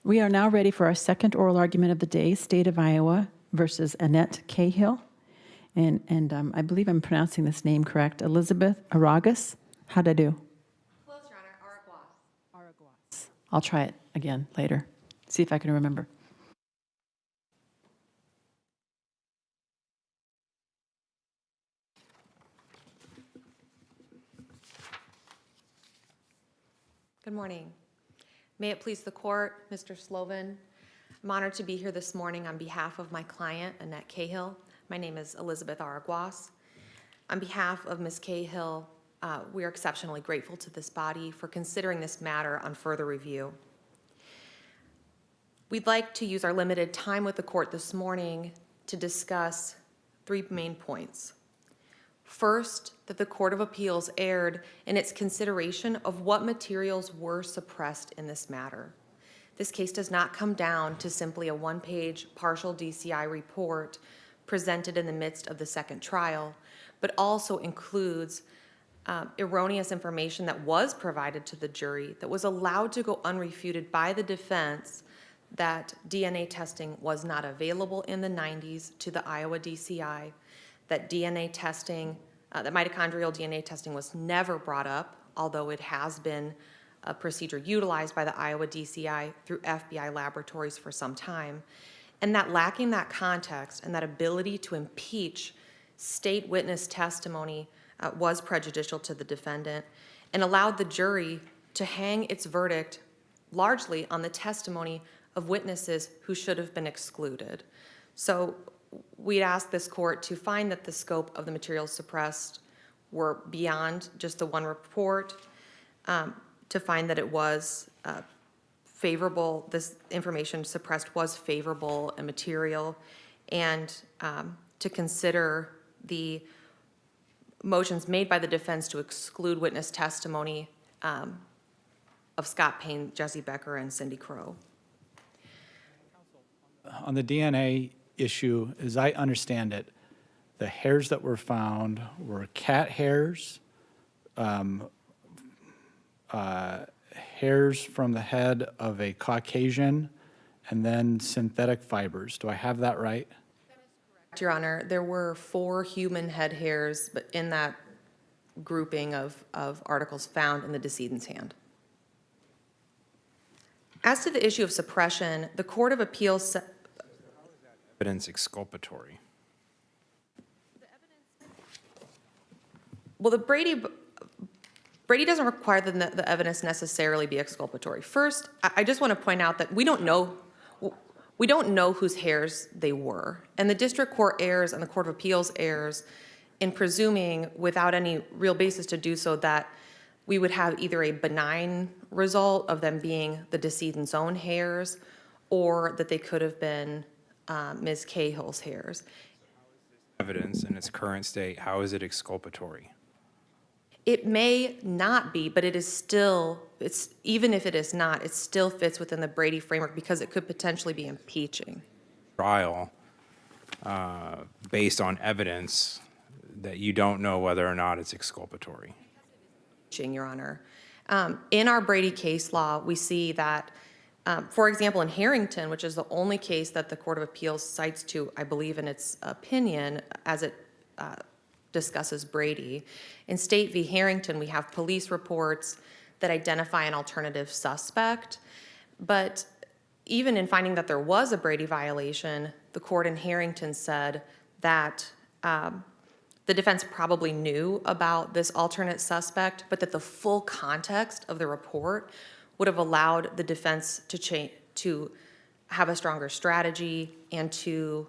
We are now ready for our second oral argument of the day, State of Iowa versus Annette Cahill. And I believe I'm pronouncing this name correct. Elizabeth Araguás. How'd I do? Close, Your Honor. Araguás. I'll try it again later. See if I can remember. Good morning. May it please the court, Mr. Sloven. I'm honored to be here this morning on behalf of my client, Annette Cahill. My name is Elizabeth Araguás. On behalf of Ms. Cahill, we are exceptionally grateful to this body for considering this matter on further review. We'd like to use our limited time with the court this morning to discuss three main points. First, that the Court of Appeals erred in its consideration of what materials were suppressed in this matter. This case does not come down to simply a one-page partial DCI report presented in the midst of the second trial, but also includes erroneous information that was provided to the jury that was allowed to go unrefuted by the defense, that DNA testing was not available in the 90s to the Iowa DCI, that DNA testing, that mitochondrial DNA testing was never brought up, although it has been a procedure utilized by the Iowa DCI through FBI laboratories for some time, and that lacking that context and that ability to impeach state witness testimony was prejudicial to the defendant and allowed the jury to hang its verdict largely on the testimony of witnesses who should have been excluded. So we'd ask this court to find that the scope of the materials suppressed were beyond just the one report, to find that it was favorable, this information suppressed was favorable and material, and to consider the motions made by the defense to exclude witness testimony of Scott Payne, Jesse Becker, and Cindy Crow. On the DNA issue, as I understand it, the hairs that were found were cat hairs, hairs from the head of a Caucasian, and then synthetic fibers. Do I have that right? Your Honor, there were 4 human head hairs, but in that grouping of articles found in the decedent's hand. As to the issue of suppression, the Court of Appeals Evidence exculpatory. well, the Brady doesn't require that the evidence necessarily be exculpatory. First, I just want to point out that we don't know whose hairs they were, and the district court errs and the Court of Appeals errs in presuming, without any real basis to do so, that we would have either a benign result of them being the decedent's own hairs, or that they could have been Ms. Cahill's hairs. Evidence in its current state, how is it exculpatory? It may not be, but it is still, even if it is not, it still fits within the Brady framework because it could potentially be impeaching. Trial based on evidence that you don't know whether or not it's exculpatory. Your Honor. In our Brady case law, we see that, for example, in Harrington, which is the only case that the Court of Appeals cites to, I believe, in its opinion, as it discusses Brady. In State v. Harrington, we have police reports that identify an alternative suspect, but even in finding that there was a Brady violation, the court in Harrington said that the defense probably knew about this alternate suspect, but that the full context of the report would have allowed the defense to have a stronger strategy and to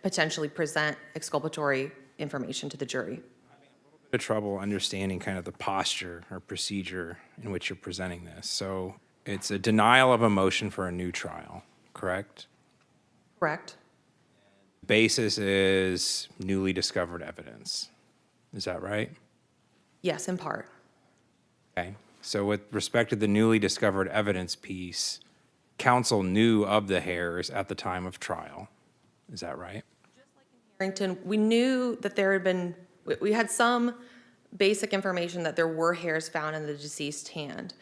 potentially present exculpatory information to the jury. The trouble understanding kind of the posture or procedure in which you're presenting this. So it's a denial of a motion for a new trial, correct? Correct. Basis is newly discovered evidence. Is that right? Yes, in part. Okay. So with respect to the newly discovered evidence piece, counsel knew of the hairs at the time of trial. Is that right? Harrington, we knew that there had been, we had some basic information that there were hairs found in the deceased hand.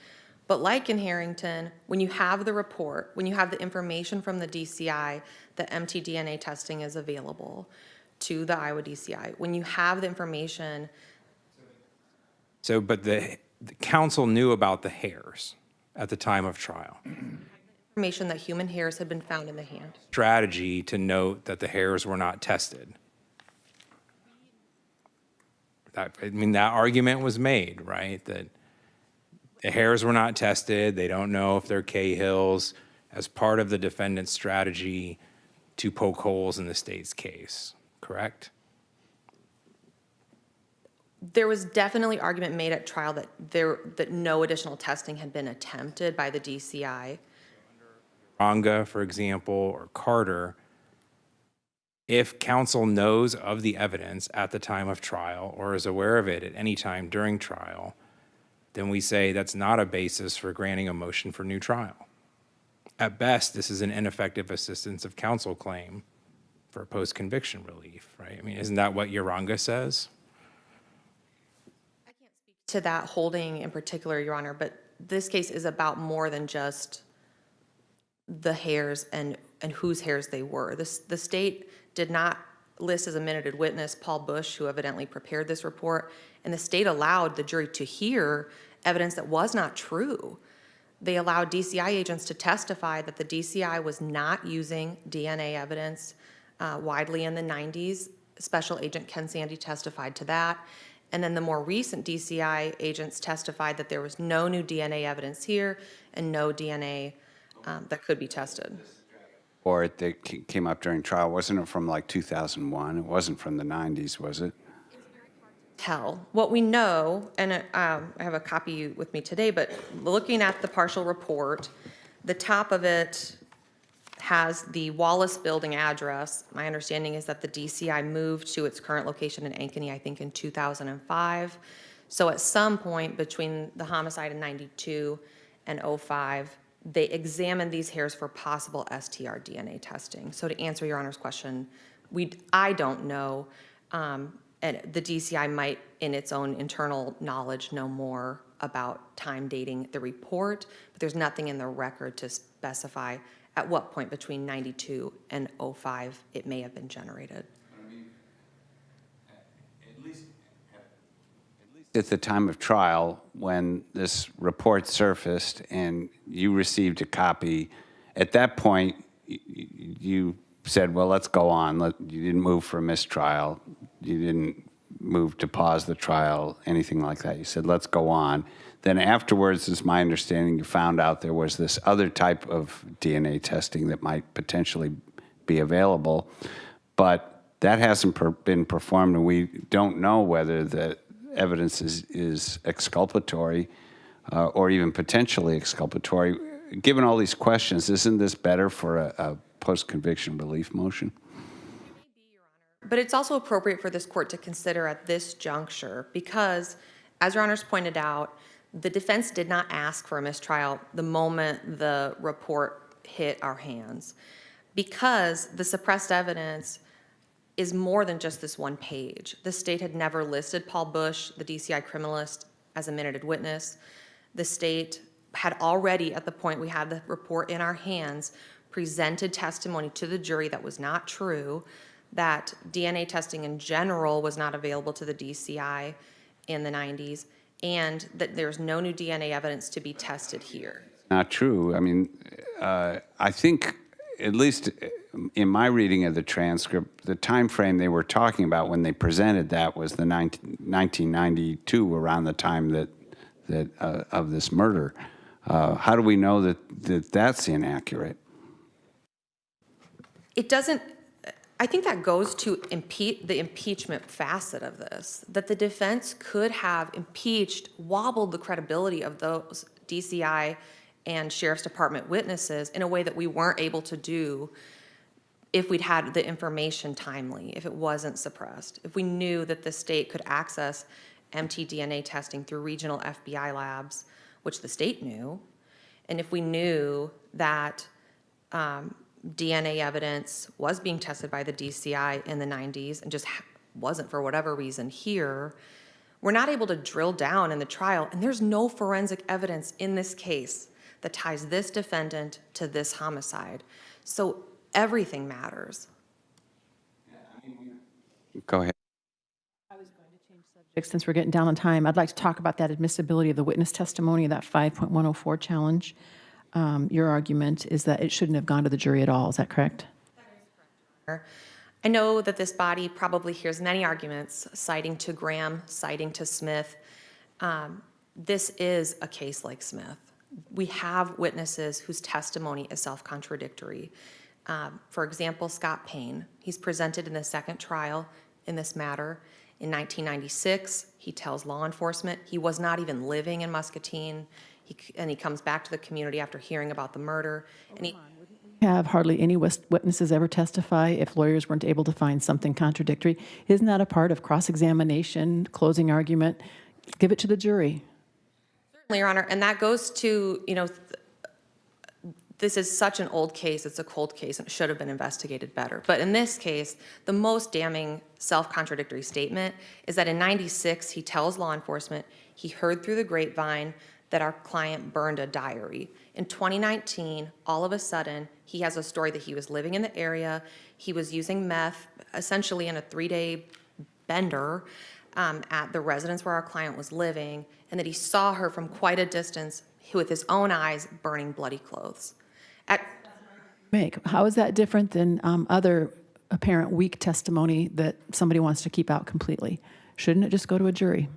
But like in Harrington, when you have the report, when you have the information from the DCI, the mtDNA testing is available to the Iowa DCI. When you have the information, So, but the counsel knew about the hairs at the time of trial. information that human hairs had been found in the hand. Strategy to note that the hairs were not tested. That argument was made, right? That the hairs were not tested. They don't know if they're Cahill's, as part of the defendant's strategy to poke holes in the state's case, correct? There was definitely argument made at trial that no additional testing had been attempted by the DCI. Ranga, for example, or Carter, if counsel knows of the evidence at the time of trial or is aware of it at any time during trial, then we say that's not a basis for granting a motion for new trial. At best, this is an ineffective assistance of counsel claim for post-conviction relief, right? I mean, isn't that what Uranga says? To that holding in particular, Your Honor, but this case is about more than just the hairs and whose hairs they were. The state did not list as a minuted witness Paul Bush, who evidently prepared this report, and the state allowed the jury to hear evidence that was not true. They allowed DCI agents to testify that the DCI was not using DNA evidence widely in the 90s. Special Agent Ken Sandy testified to that. And then the more recent DCI agents testified that there was no new DNA evidence here and no DNA that could be tested. Or it that came up during trial, wasn't it from like 2001? It wasn't from the 90s, was it? Tell. What we know, and I have a copy with me today, but looking at the partial report, the top of it has the Wallace Building address. My understanding is that the DCI moved to its current location in Ankeny, I think in 2005. So at some point between the homicide in 92 and 05, they examined these hairs for possible STR DNA testing. So to answer Your Honor's question, I don't know, and the DCI might, in its own internal knowledge, know more about time dating the report, but there's nothing in the record to specify at what point between 92 and 05 it may have been generated. At the time of trial, when this report surfaced and you received a copy, at that point, you said, well, let's go on. You didn't move for a mistrial. You didn't move to pause the trial, anything like that. You said, let's go on. Then afterwards, is my understanding, you found out there was this other type of DNA testing that might potentially be available, but that hasn't been performed, and we don't know whether the evidence is exculpatory or even potentially exculpatory. Given all these questions, isn't this better for a post-conviction relief motion? But it's also appropriate for this court to consider at this juncture because, as Your Honor's pointed out, the defense did not ask for a mistrial the moment the report hit our hands because the suppressed evidence is more than just this one page. The state had never listed Paul Bush, the DCI criminalist, as a minuted witness. The state had already, at the point we had the report in our hands, presented testimony to the jury that was not true, that DNA testing in general was not available to the DCI in the 90s, and that there's no new DNA evidence to be tested here. Not true. I mean, I think, at least in my reading of the transcript, the time frame they were talking about when they presented that was the 1992, around the time that of this murder. How do we know that that's inaccurate? It doesn't. I think that goes to the impeachment facet of this, that the defense could have wobbled the credibility of those DCI and Sheriff's Department witnesses in a way that we weren't able to do if we'd had the information timely, if it wasn't suppressed, if we knew that the state could access mtDNA testing through regional FBI labs, which the state knew, and if we knew that DNA evidence was being tested by the DCI in the 90s and just wasn't for whatever reason here, We're not able to drill down in the trial, and there's no forensic evidence in this case that ties this defendant to this homicide. So everything matters. Go ahead. Since we're getting down on time, I'd like to talk about that admissibility of the witness testimony, that 5.104 challenge. Your argument is that it shouldn't have gone to the jury at all. Is that correct? I know that this body probably hears many arguments citing to Graham, citing to Smith. This is a case like Smith. We have witnesses whose testimony is self-contradictory. For example, Scott Payne. He's presented in the second trial in this matter. In 1996, he tells law enforcement he was not even living in Muscatine, and he comes back to the community after hearing about the murder. And he Have hardly any witnesses ever testify if lawyers weren't able to find something contradictory. Isn't that a part of cross-examination, closing argument? Give it to the jury. Certainly, Your Honor, and that goes to, this is such an old case, it's a cold case, and it should have been investigated better. But in this case, the most damning self-contradictory statement is that in 96, he tells law enforcement he heard through the grapevine that our client burned a diary. In 2019, all of a sudden, he has a story that he was living in the area, he was using meth, essentially in a 3-day bender at the residence where our client was living, and that he saw her from quite a distance with his own eyes burning bloody clothes. How is that different than other apparent weak testimony that somebody wants to keep out completely? Shouldn't it just go to a jury?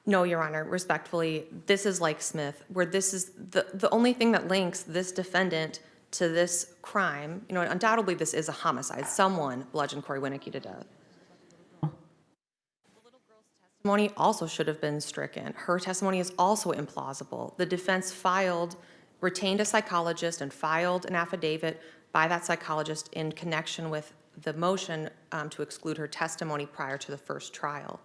No, Your Honor, respectfully, this is like Smith, where this is the only thing that links this defendant to this crime. Undoubtedly this is a homicide. Someone bludgeoned Corey Winnicke to death. The little girl's testimony also should have been stricken. Her testimony is also implausible. The defense retained a psychologist and filed an affidavit by that psychologist in connection with the motion to exclude her testimony prior to the first trial.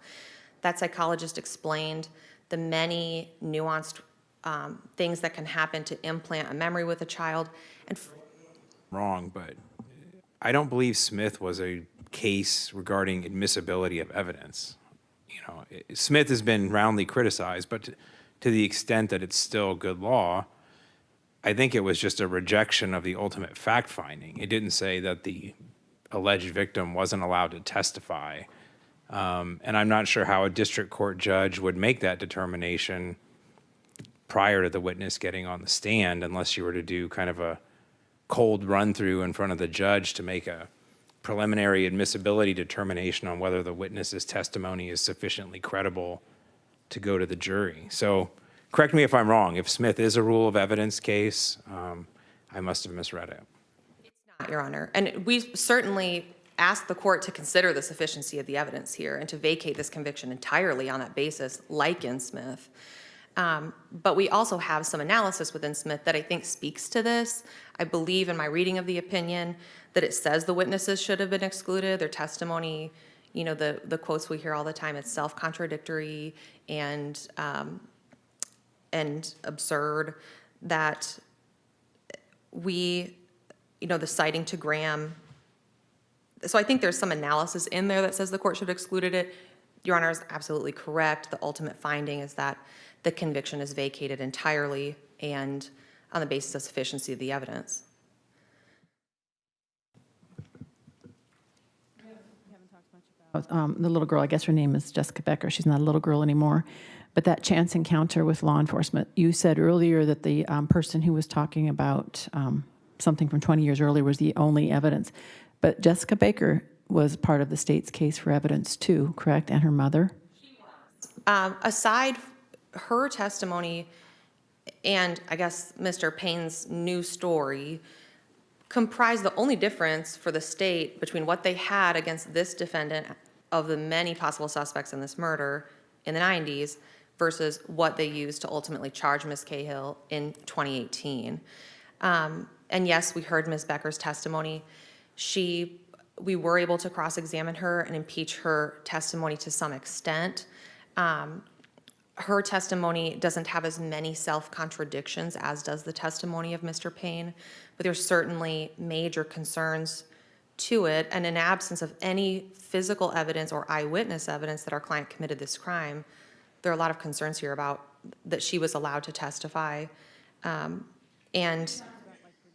That psychologist explained the many nuanced things that can happen to implant a memory with a child. And Wrong, but I don't believe Smith was a case regarding admissibility of evidence. Smith has been roundly criticized, but to the extent that it's still good law, I think it was just a rejection of the ultimate fact finding. It didn't say that the alleged victim wasn't allowed to testify. And I'm not sure how a district court judge would make that determination prior to the witness getting on the stand, unless you were to do kind of a cold run through in front of the judge to make a preliminary admissibility determination on whether the witness's testimony is sufficiently credible to go to the jury. So correct me if I'm wrong. If Smith is a rule of evidence case, I must have misread it. it's not, Your Honor. And we certainly asked the court to consider the sufficiency of the evidence here and to vacate this conviction entirely on that basis, like in Smith. But we also have some analysis within Smith that I think speaks to this. I believe in my reading of the opinion that it says the witnesses should have been excluded, their testimony, the quotes we hear all the time, it's self-contradictory and absurd, that the citing to Graham. So I think there's some analysis in there that says the court should have excluded it. Your Honor is absolutely correct. The ultimate finding is that the conviction is vacated entirely and on the basis of sufficiency of the evidence. The little girl, I guess her name is Jessica Becker. She's not a little girl anymore. But that chance encounter with law enforcement, you said earlier that the person who was talking about something from 20 years earlier was the only evidence. But Jessica Baker was part of the state's case for evidence too, correct? And her mother? Aside her testimony and I guess Mr. Payne's new story comprise the only difference for the state between what they had against this defendant of the many possible suspects in this murder in the 90s versus what they used to ultimately charge Ms. Cahill in 2018. And yes, we heard Ms. Becker's testimony. We were able to cross-examine her and impeach her testimony to some extent. Her testimony doesn't have as many self-contradictions as does the testimony of Mr. Payne, but there's certainly major concerns to it, and in absence of any physical evidence or eyewitness evidence that our client committed this crime, there are a lot of concerns here about that she was allowed to testify. And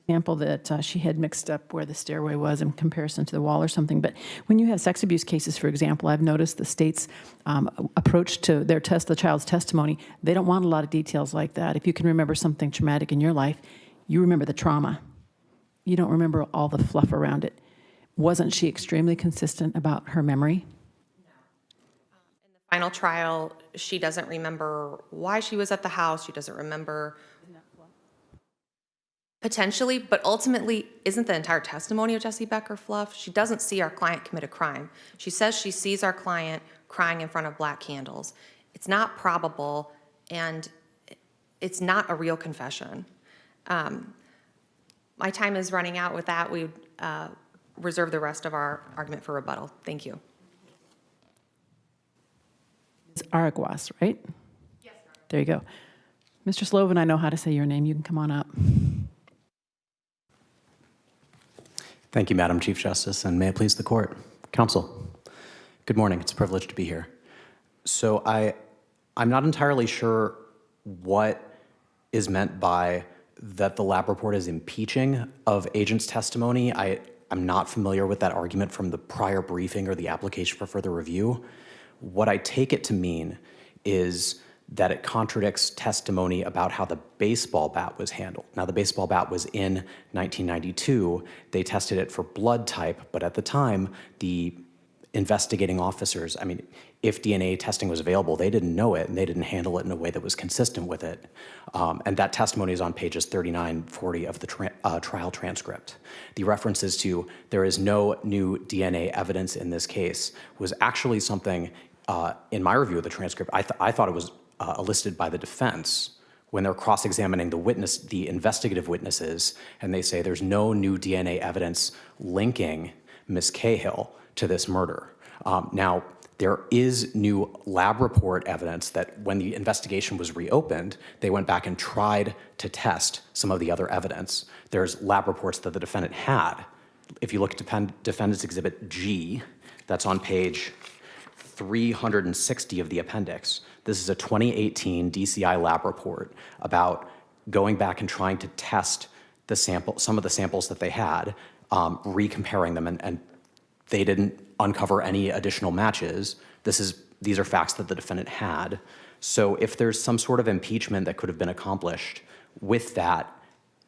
Example that she had mixed up where the stairway was in comparison to the wall or something. But when you have sex abuse cases, for example, I've noticed the state's approach to their the child's testimony, they don't want a lot of details like that. If you can remember something traumatic in your life, you remember the trauma. You don't remember all the fluff around it. Wasn't she extremely consistent about her memory? final trial, she doesn't remember why she was at the house. She doesn't remember. Potentially, but ultimately, isn't the entire testimony of Jessie Becker fluff? She doesn't see our client commit a crime. She says she sees our client crying in front of black candles. It's not probable, and it's not a real confession. My time is running out. With that, we reserve the rest of our argument for rebuttal. Thank you. It's Araguás, right? Yes, sir. There you go. Mr. Sloven, I know how to say your name. You can come on up. Thank you, Madam Chief Justice, and may it please the court. Counsel, good morning. It's a privilege to be here. So I'm not entirely sure what is meant by that the lab report is impeaching of agent's testimony. I'm not familiar with that argument from the prior briefing or the application for further review. What I take it to mean is that it contradicts testimony about how the baseball bat was handled. Now, the baseball bat was in 1992. They tested it for blood type, but at the time, the investigating officers, if DNA testing was available, they didn't know it, and they didn't handle it in a way that was consistent with it. And that testimony is on pages 39, 40 of the trial transcript. The references to there is no new DNA evidence in this case was actually something, in my review of the transcript, I thought it was elicited by the defense when they're cross-examining the investigative witnesses, and they say there's no new DNA evidence linking Ms. Cahill to this murder. Now, there is new lab report evidence that when the investigation was reopened, they went back and tried to test some of the other evidence. There's lab reports that the defendant had. If you look at Defendant's Exhibit G, that's on page 360 of the appendix. This is a 2018 DCI lab report about going back and trying to test some of the samples that they had, recomparing them, and they didn't uncover any additional matches. These are facts that the defendant had. So if there's some sort of impeachment that could have been accomplished with that,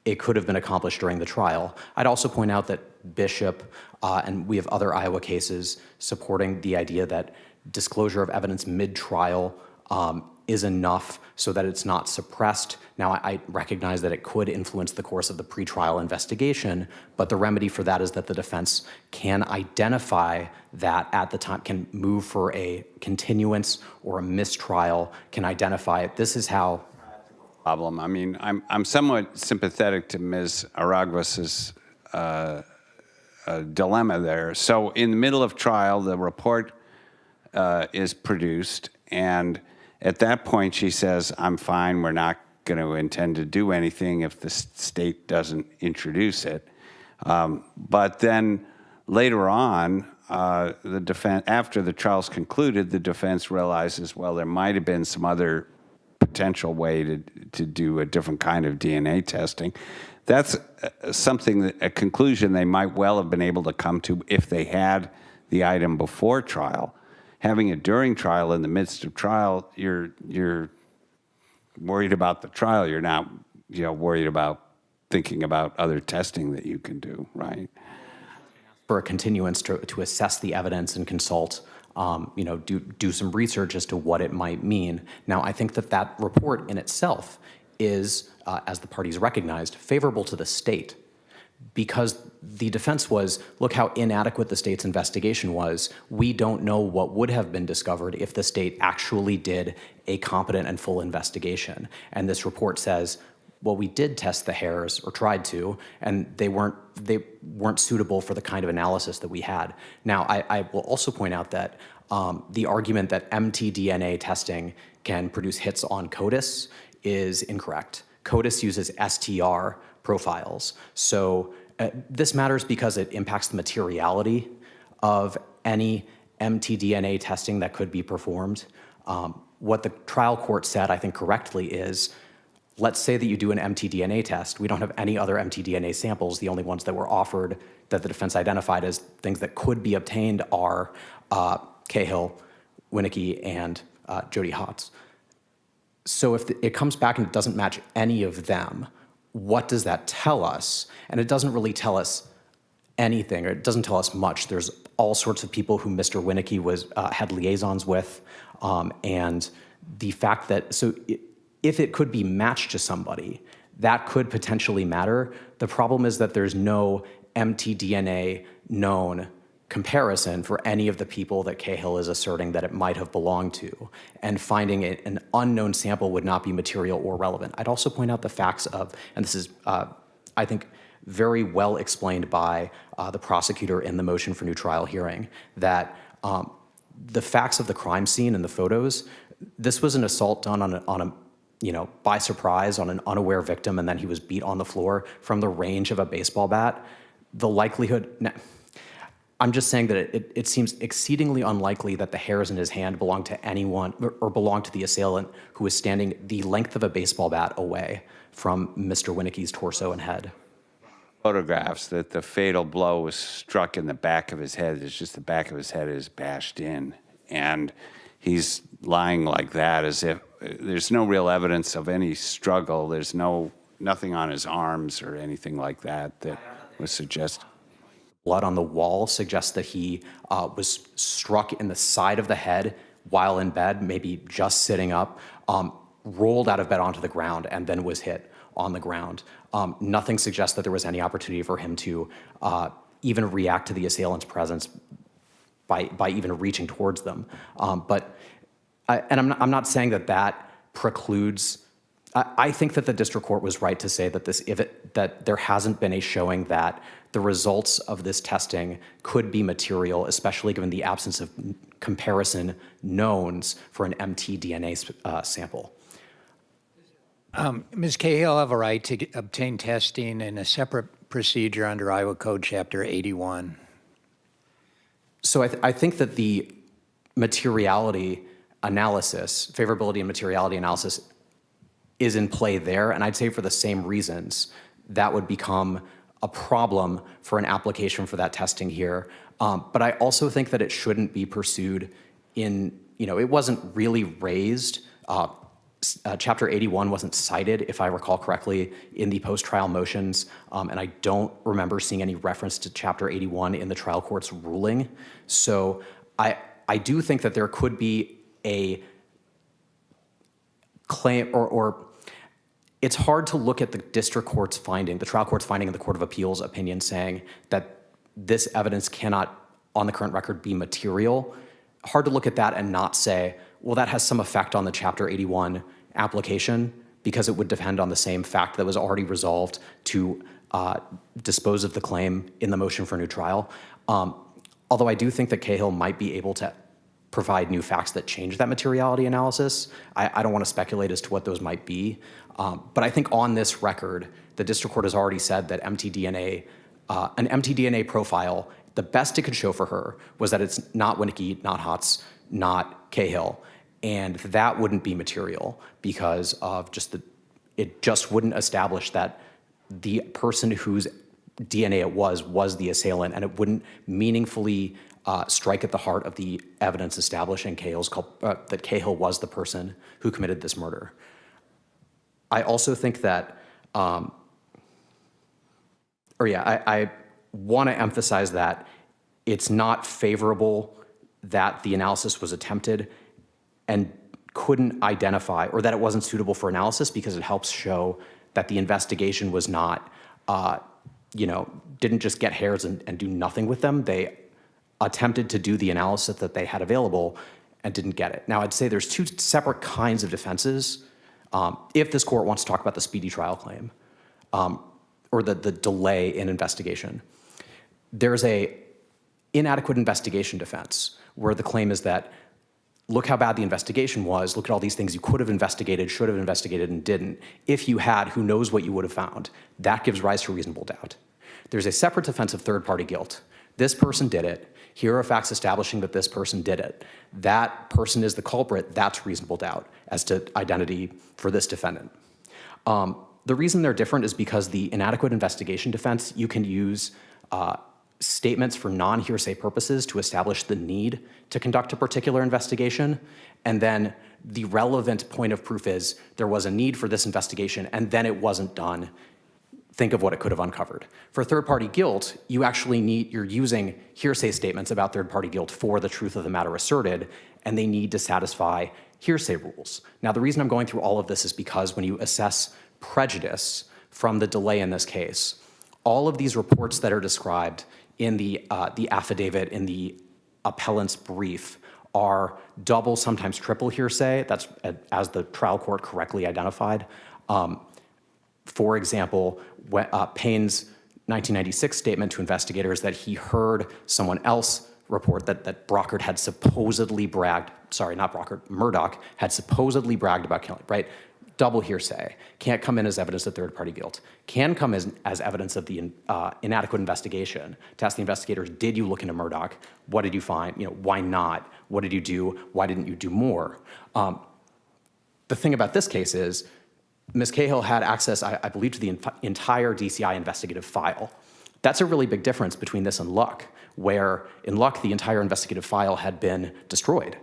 it could have been accomplished during the trial. I'd also point out that Bishop, and we have other Iowa cases supporting the idea that disclosure of evidence mid-trial is enough so that it's not suppressed. Now, I recognize that it could influence the course of the pretrial investigation, but the remedy for that is that the defense can identify that at the time, can move for a continuance or a mistrial, can identify it. This is how. Problem. I'm somewhat sympathetic to Ms. Araguás's dilemma there. So in the middle of trial, the report is produced, and at that point she says, I'm fine, we're not going to intend to do anything if the state doesn't introduce it. But then later on, the defense, after the trial's concluded, the defense realizes, well, there might have been some other potential way to do a different kind of DNA testing. That's a conclusion they might well have been able to come to if they had the item before trial. Having it during trial, in the midst of trial, you're worried about the trial. You're not, worried about thinking about other testing that you can do, right? For a continuance to assess the evidence and consult, do some research as to what it might mean. Now, I think that report in itself is, as the parties recognized, favorable to the state, because the defense was, look how inadequate the state's investigation was. We don't know what would have been discovered if the state actually did a competent and full investigation. And this report says, well, we did test the hairs, or tried to, and they weren't suitable for the kind of analysis that we had. Now, I will also point out that the argument that mtDNA testing can produce hits on CODIS is incorrect. CODIS uses STR profiles. So This matters because it impacts the materiality of any mtDNA testing that could be performed. What the trial court said, I think correctly, is let's say that you do an mtDNA test. We don't have any other mtDNA samples. The only ones that were offered that the defense identified as things that could be obtained are Cahill, Winnicky, and Jody Hotz. So if it comes back and it doesn't match any of them, what does that tell us? And it doesn't really tell us anything, or it doesn't tell us much. There's all sorts of people who Mr. Winnicky had liaisons with, and the fact that, if it could be matched to somebody, that could potentially matter. The problem is that there's no mtDNA known comparison for any of the people that Cahill is asserting that it might have belonged to, and finding an unknown sample would not be material or relevant. I'd also point out the facts of, and this is, I think, very well explained by the prosecutor in the motion for new trial hearing, that the facts of the crime scene and the photos, this was an assault done on a by surprise on an unaware victim, and then he was beat on the floor from the range of a baseball bat. The likelihood, I'm just saying that it seems exceedingly unlikely that the hairs in his hand belong to anyone or belong to the assailant who is standing the length of a baseball bat away from Mr. Winnicky's torso and head. Photographs that the fatal blow was struck in the back of his head. It's just the back of his head is bashed in. And he's lying like that as if there's no real evidence of any struggle. There's nothing on his arms or anything like that that was suggested. Blood on the wall suggests that he was struck in the side of the head while in bed, maybe just sitting up, rolled out of bed onto the ground, and then was hit on the ground. Nothing suggests that there was any opportunity for him to even react to the assailant's presence by even reaching towards them. I'm not saying that precludes. I think that the district court was right to say that that there hasn't been a showing that the results of this testing could be material, especially given the absence of comparison knowns for an mtDNA sample. Ms. Cahill have a right to obtain testing in a separate procedure under Iowa Code Chapter 81. So I think that the materiality analysis, favorability and materiality analysis, is in play there, and I'd say for the same reasons that would become a problem for an application for that testing here. But I also think that it shouldn't be pursued in, it wasn't really raised. Chapter 81 wasn't cited, if I recall correctly, in the post-trial motions, and I don't remember seeing any reference to Chapter 81 in the trial court's ruling. So I do think that there could be a claim, or it's hard to look at the district court's finding, the trial court's finding in the Court of Appeals opinion saying that this evidence cannot, on the current record, be material. Hard to look at that and not say, well, that has some effect on the Chapter 81 application, because it would depend on the same fact that was already resolved to dispose of the claim in the motion for new trial. Although I do think that Cahill might be able to provide new facts that change that materiality analysis. I don't want to speculate as to what those might be. But I think on this record, the district court has already said that an mtDNA profile, the best it could show for her was that it's not Winnicky, not Hotz, not Cahill. And that wouldn't be material because of it just wouldn't establish that the person whose DNA it was the assailant, and it wouldn't meaningfully strike at the heart of the evidence establishing that Cahill was the person who committed this murder. I also think that, I want to emphasize that it's not favorable that the analysis was attempted and couldn't identify, or that it wasn't suitable for analysis, because it helps show that the investigation was not, didn't just get hairs and do nothing with them. They attempted to do the analysis that they had available and didn't get it. Now, I'd say there's two separate kinds of defenses. If this court wants to talk about the speedy trial claim, or the delay in investigation, there's a inadequate investigation defense where the claim is that, look how bad the investigation was, look at all these things you could have investigated, should have investigated, and didn't. If you had, who knows what you would have found? That gives rise to reasonable doubt. there's a separate defense of third-party guilt. This person did it. Here are facts establishing that this person did it. That person is the culprit. That's reasonable doubt as to identity for this defendant. The reason they're different is because the inadequate investigation defense, you can use statements for non-hearsay purposes to establish the need to conduct a particular investigation, and then the relevant point of proof is there was a need for this investigation and then it wasn't done. Think of what it could have uncovered. For third-party guilt, you're using hearsay statements about third-party guilt for the truth of the matter asserted, and they need to satisfy hearsay rules. Now, the reason I'm going through all of this is because when you assess prejudice from the delay in this case, all of these reports that are described in the affidavit in the appellant's brief are double, sometimes triple hearsay. That's as the trial court correctly identified. For example, Payne's 1996 statement to investigators that he heard someone else report that Brockert had supposedly Murdoch had supposedly bragged about killing, right? Double hearsay. Can't come in as evidence of third-party guilt. Can come as evidence of the inadequate investigation. To ask the investigators, did you look into Murdoch? What did you find? Why not? What did you do? Why didn't you do more? The thing about this case is Ms. Cahill had access, I believe, to the entire DCI investigative file. That's a really big difference between this and Luck, where in Luck, the entire investigative file had been destroyed.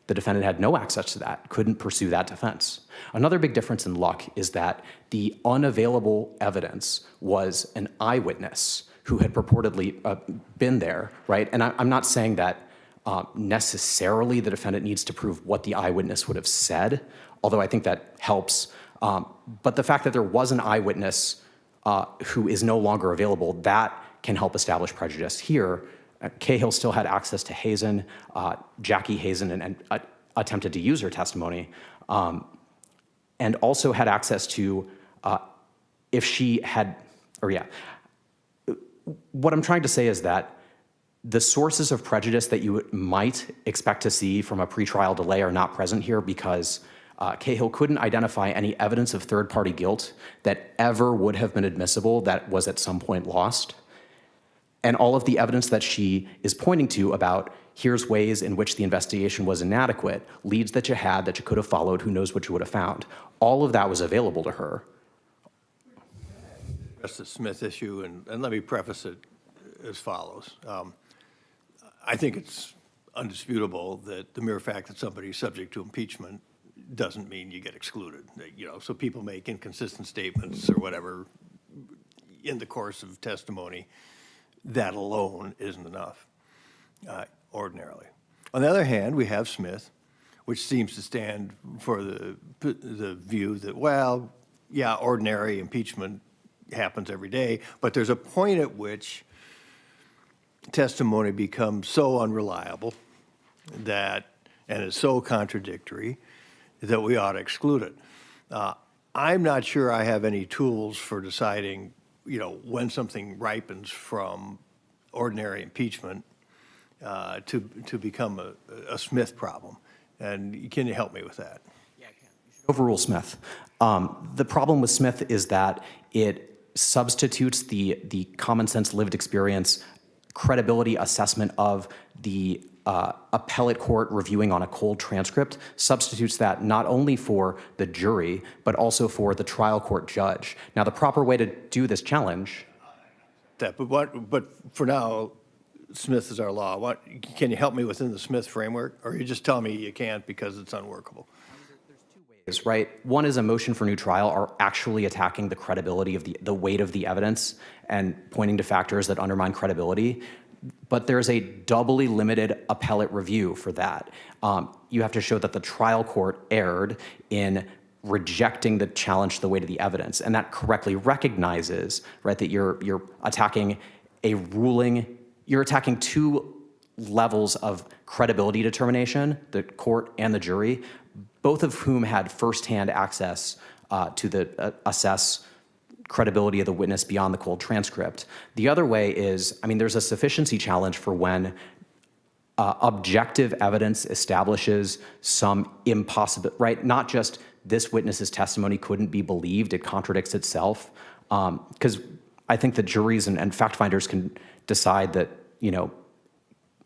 The defendant had no access to that, couldn't pursue that defense. Another big difference in Luck is that the unavailable evidence was an eyewitness who had purportedly been there, right? And I'm not saying that necessarily the defendant needs to prove what the eyewitness would have said, although I think that helps. But the fact that there was an eyewitness who is no longer available, that can help establish prejudice. Here, Cahill still had access to Hazen, Jackie Hazen, and attempted to use her testimony, and also had access to, if she had, what I'm trying to say is that the sources of prejudice that you might expect to see from a pretrial delay are not present here because Cahill couldn't identify any evidence of third-party guilt that ever would have been admissible that was at some point lost. And all of the evidence that she is pointing to about here's ways in which the investigation was inadequate, leads that you had that you could have followed, who knows what you would have found. All of that was available to her. That's the Smith issue, and let me preface it as follows. I think it's undisputable that the mere fact that somebody's subject to impeachment doesn't mean you get excluded. So people make inconsistent statements or whatever in the course of testimony. That alone isn't enough, ordinarily. On the other hand, we have Smith, which seems to stand for the view that, well, yeah, ordinary impeachment happens every day, but there's a point at which testimony becomes so unreliable and is so contradictory that we ought to exclude it. I'm not sure I have any tools for deciding when something ripens from ordinary impeachment to become a Smith problem. And can you help me with that? Yeah, I can. You should overrule Smith. The problem with Smith is that it substitutes the common sense lived experience credibility assessment of the appellate court reviewing on a cold transcript, substitutes that not only for the jury, but also for the trial court judge. Now, the proper way to do this challenge... But for now, Smith is our law. Can you help me within the Smith framework? Or you just tell me you can't because it's unworkable? There's two ways, right? One is a motion for new trial are actually attacking the credibility of the weight of the evidence and pointing to factors that undermine credibility. But there's a doubly limited appellate review for that. You have to show that the trial court erred in rejecting the challenge to the weight of the evidence, and that correctly recognizes, right, that you're attacking a ruling. You're attacking two levels of credibility determination, the court and the jury, both of whom had firsthand access to assess credibility of the witness beyond the cold transcript. The other way is, there's a sufficiency challenge for when objective evidence establishes some impossibility, right? Not just this witness's testimony couldn't be believed, it contradicts itself. Because I think that juries and fact finders can decide that, you know,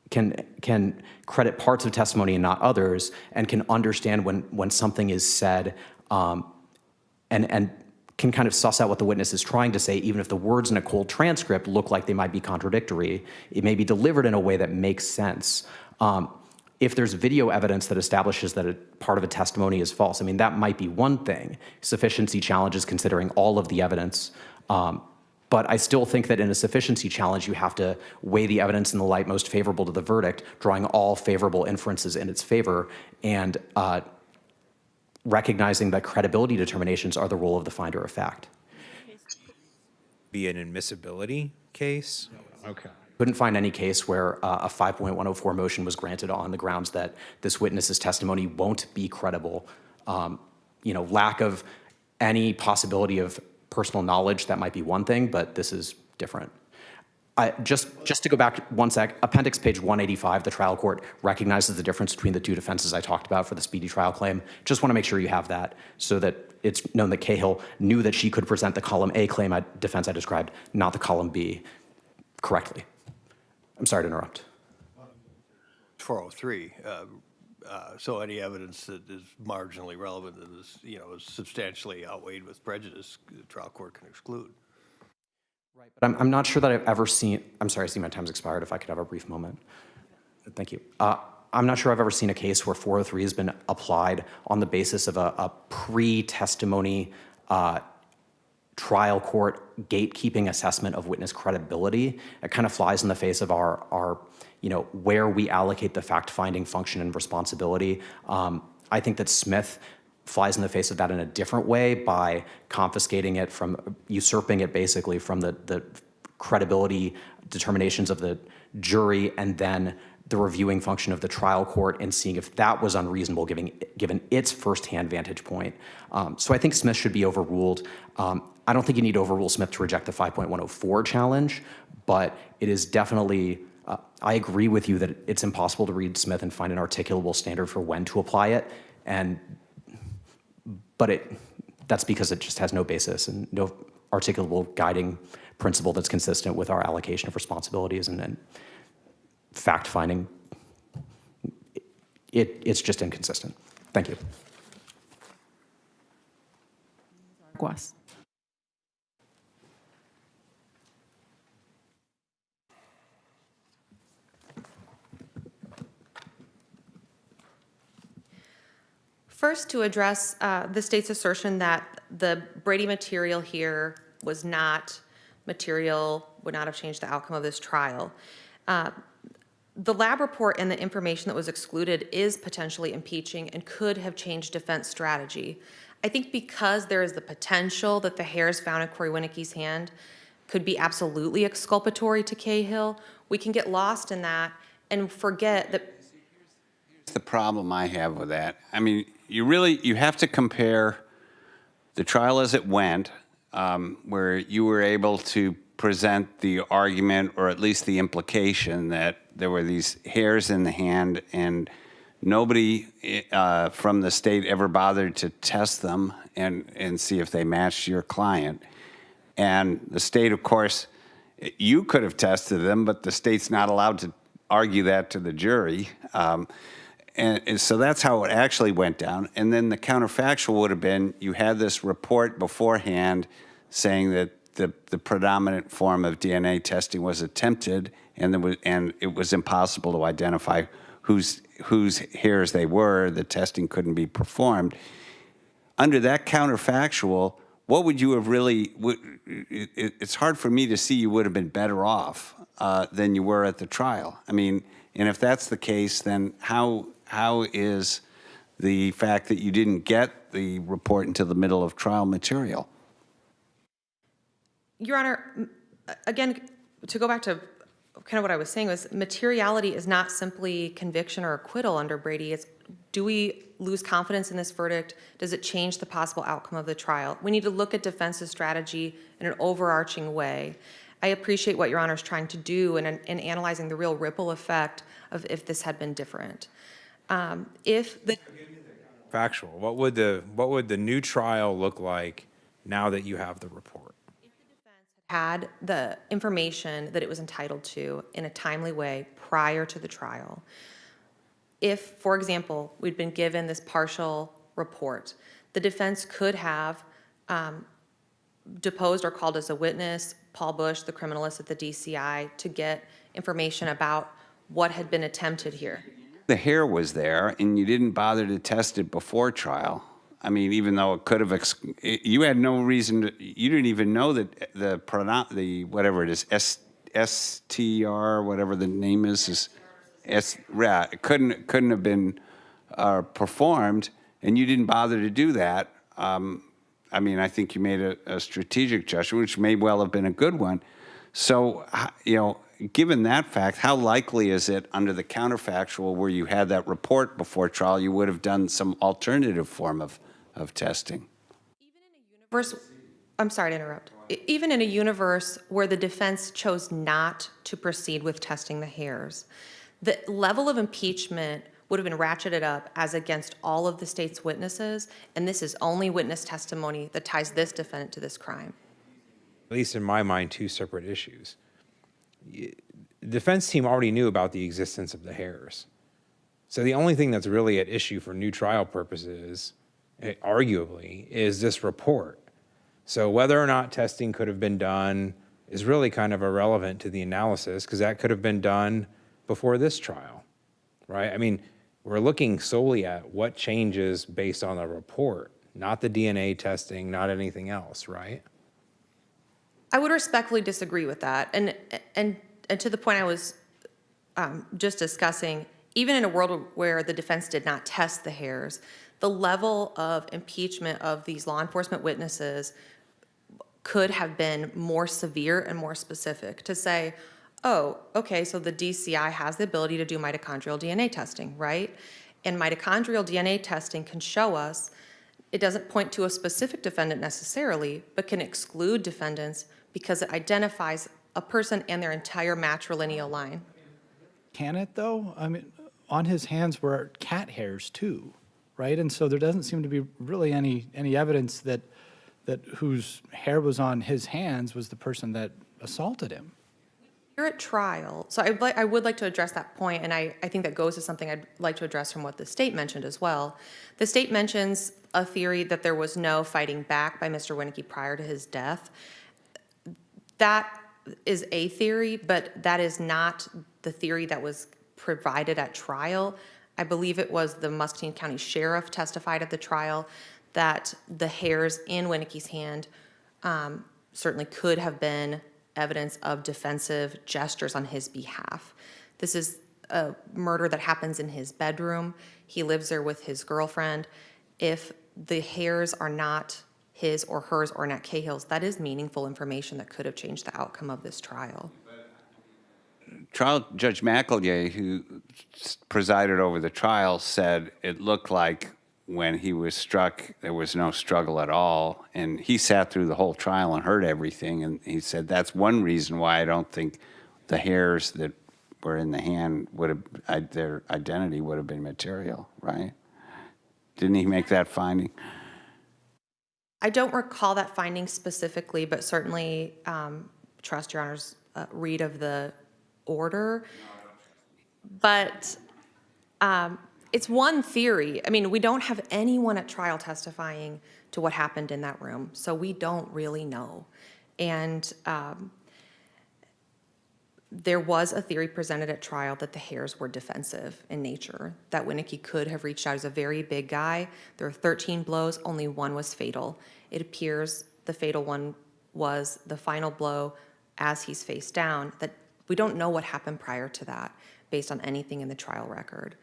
can credit parts of testimony and not others, and can understand when something is said, and can kind of suss out what the witness is trying to say, even if the words in a cold transcript look like they might be contradictory. It may be delivered in a way that makes sense. If there's video evidence that establishes that a part of a testimony is false, I mean, that might be one thing. Sufficiency challenges considering all of the evidence. But I still think that in a sufficiency challenge, you have to weigh the evidence in the light most favorable to the verdict, drawing all favorable inferences in its favor, and recognizing that credibility determinations are the role of the finder of fact. Be an admissibility case? Okay. Couldn't find any case where a 5.104 motion was granted on the grounds that this witness's testimony won't be credible. You know, lack of any possibility of personal knowledge, that might be one thing, but this is different. Just to go back one sec, appendix page 185, the trial court recognizes the difference between the two defenses I talked about for the speedy trial claim. Just want to make sure you have that so that it's known that Cahill knew that she could present the column A claim defense I described, not the column B, correctly. I'm sorry to interrupt. 403. So any evidence that is marginally relevant that is, you know, is substantially outweighed with prejudice, the trial court can exclude. Right, but I'm not sure that I've ever seen, I'm sorry, I see my time's expired, if I could have a brief moment. Thank you. I'm not sure I've ever seen a case where 403 has been applied on the basis of a pre-testimony trial court gatekeeping assessment of witness credibility. It kind of flies in the face of our you know, where we allocate the fact-finding function and responsibility. I think that Smith flies in the face of that in a different way by confiscating it from, usurping it basically from the credibility determinations of the jury, and then the reviewing function of the trial court, and seeing if that was unreasonable given its firsthand vantage point. So I think Smith should be overruled. I don't think you need to overrule Smith to reject the 5.104 challenge, but it is definitely, I agree with you that it's impossible to read Smith and find an articulable standard for when to apply it, but that's because it just has no basis and no articulable guiding principle that's consistent with our allocation of responsibilities and fact-finding. It's just inconsistent. Thank you. Araguás. First, to address the state's assertion that the Brady material here was not material, would not have changed the outcome of this trial. The lab report and the information that was excluded is potentially impeaching and could have changed defense strategy. I think because there is the potential that the hairs found in Corey Winicki's hand could be absolutely exculpatory to Cahill, we can get lost in that and forget that. Here's the problem I have with that. I mean, you have to compare the trial as it went, where you were able to present the argument, or at least the implication, that there were these hairs in the hand and nobody from the state ever bothered to test them and see if they matched your client. And the state, of course, you could have tested them, but the state's not allowed to argue that to the jury. And so that's how it actually went down. And then the counterfactual would have been, you had this report beforehand saying that the predominant form of DNA testing was attempted, and it was impossible to identify whose hairs they were. The testing couldn't be performed. Under that counterfactual, what would you have really? It's hard for me to see you would have been better off than you were at the trial. I mean, and if that's the case, then how is the fact that you didn't get the report until the middle of trial material? Your Honor, again, to go back to kind of what I was saying, was materiality is not simply conviction or acquittal under Brady. It's, do we lose confidence in this verdict? Does it change the possible outcome of the trial? We need to look at defense's strategy in an overarching way. I appreciate what Your Honor is trying to do in analyzing the real ripple effect of if this had been different. If the Factual. What would the new trial look like now that you have the report? If the defense had the information that it was entitled to in a timely way prior to the trial. If, for example, we'd been given this partial report, the defense could have deposed or called as a witness Paul Bush, the criminalist at the DCI, to get information about what had been attempted here. The hair was there, and you didn't bother to test it before trial. I mean, even though it could have, you had no reason to, you didn't even know that the whatever it is, STR, whatever the name is it couldn't have been performed, and you didn't bother to do that. I mean, I think you made a strategic judgment, which may well have been a good one. So, you know, given that fact, how likely is it under the counterfactual where you had that report before trial, you would have done some alternative form of testing? I'm sorry to interrupt. Even in a universe where the defense chose not to proceed with testing the hairs, the level of impeachment would have been ratcheted up as against all of the state's witnesses, and this is only witness testimony that ties this defendant to this crime. At least in my mind, two separate issues. The defense team already knew about the existence of the hairs. So the only thing that's really at issue for new trial purposes, arguably, is this report. So whether or not testing could have been done is really kind of irrelevant to the analysis, because that could have been done before this trial, right? I mean, we're looking solely at what changes based on the report, not the DNA testing, not anything else, right? I would respectfully disagree with that. And to the point I was just discussing, even in a world where the defense did not test the hairs, the level of impeachment of these law enforcement witnesses could have been more severe and more specific to say, oh, okay, so the DCI has the ability to do mitochondrial DNA testing, right? And mitochondrial DNA testing can show us, it doesn't point to a specific defendant necessarily, but can exclude defendants because it identifies a person and their entire matrilineal line. Can it, though? I mean, on his hands were cat hairs, too, right? And so there doesn't seem to be really any evidence that whose hair was on his hands was the person that assaulted him. Here at trial, so I would like to address that point, and I think that goes to something I'd like to address from what the state mentioned as well. The state mentions a theory that there was no fighting back by Mr. Winnecke prior to his death. That is a theory, but that is not the theory that was provided at trial. I believe it was the Muscatine County Sheriff testified at the trial that the hairs in Winnecke's hand certainly could have been evidence of defensive gestures on his behalf. This is a murder that happens in his bedroom. He lives there with his girlfriend. If the hairs are not his or hers or not Cahill's, that is meaningful information that could have changed the outcome of this trial. Trial Judge McEllier, who presided over the trial, said it looked like when he was struck, there was no struggle at all. And he sat through the whole trial and heard everything. And he said, that's one reason why I don't think the hairs that were in the hand would have, their identity would have been material, right? Didn't he make that finding? I don't recall that finding specifically, but certainly trust Your Honor's read of the order. But it's one theory. I mean, we don't have anyone at trial testifying to what happened in that room, so we don't really know. And there was a theory presented at trial that the hairs were defensive in nature, that Winnecke could have reached out. He's a very big guy. There were 13 blows, only one was fatal. It appears the fatal one was the final blow as he's face down. That we don't know what happened prior to that based on anything in the trial record.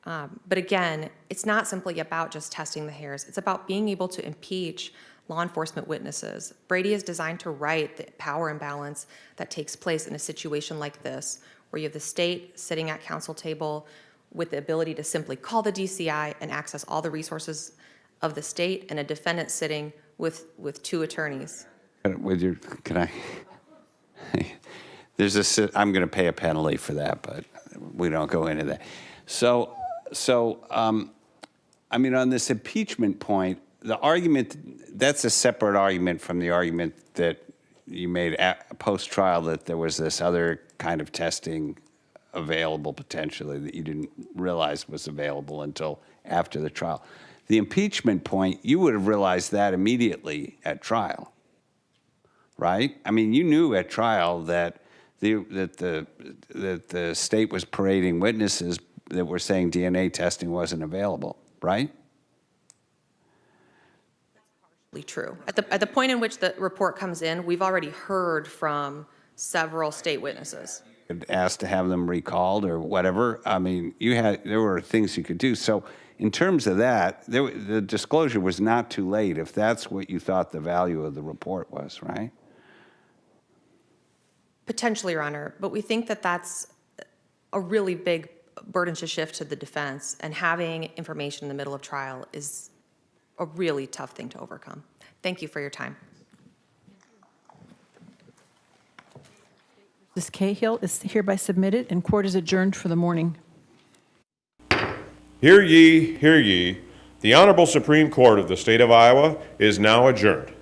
But again, it's not simply about just testing the hairs. It's about being able to impeach law enforcement witnesses. Brady is designed to right the power imbalance that takes place in a situation like this, where you have the state sitting at counsel table with the ability to simply call the DCI and access all the resources of the state, and a defendant sitting with two attorneys. With your, can I? I'm going to pay a penalty for that, but we don't go into that. So I mean, on this impeachment point, the argument, that's a separate argument from the argument that you made post-trial that there was this other kind of testing available potentially that you didn't realize was available until after the trial. The impeachment point, you would have realized that immediately at trial, right? I mean, you knew at trial that the state was parading witnesses that were saying DNA testing wasn't available, right? True. At the point in which the report comes in, we've already heard from several state witnesses. Asked to have them recalled or whatever. I mean, there were things you could do. So in terms of that, the disclosure was not too late if that's what you thought the value of the report was, right? Potentially, Your Honor, but we think that that's a really big burden to shift to the defense, and having information in the middle of trial is a really tough thing to overcome. Thank you for your time. This Cahill is hereby submitted, and court is adjourned for the morning. Hear ye, hear ye. The Honorable Supreme Court of the State of Iowa is now adjourned.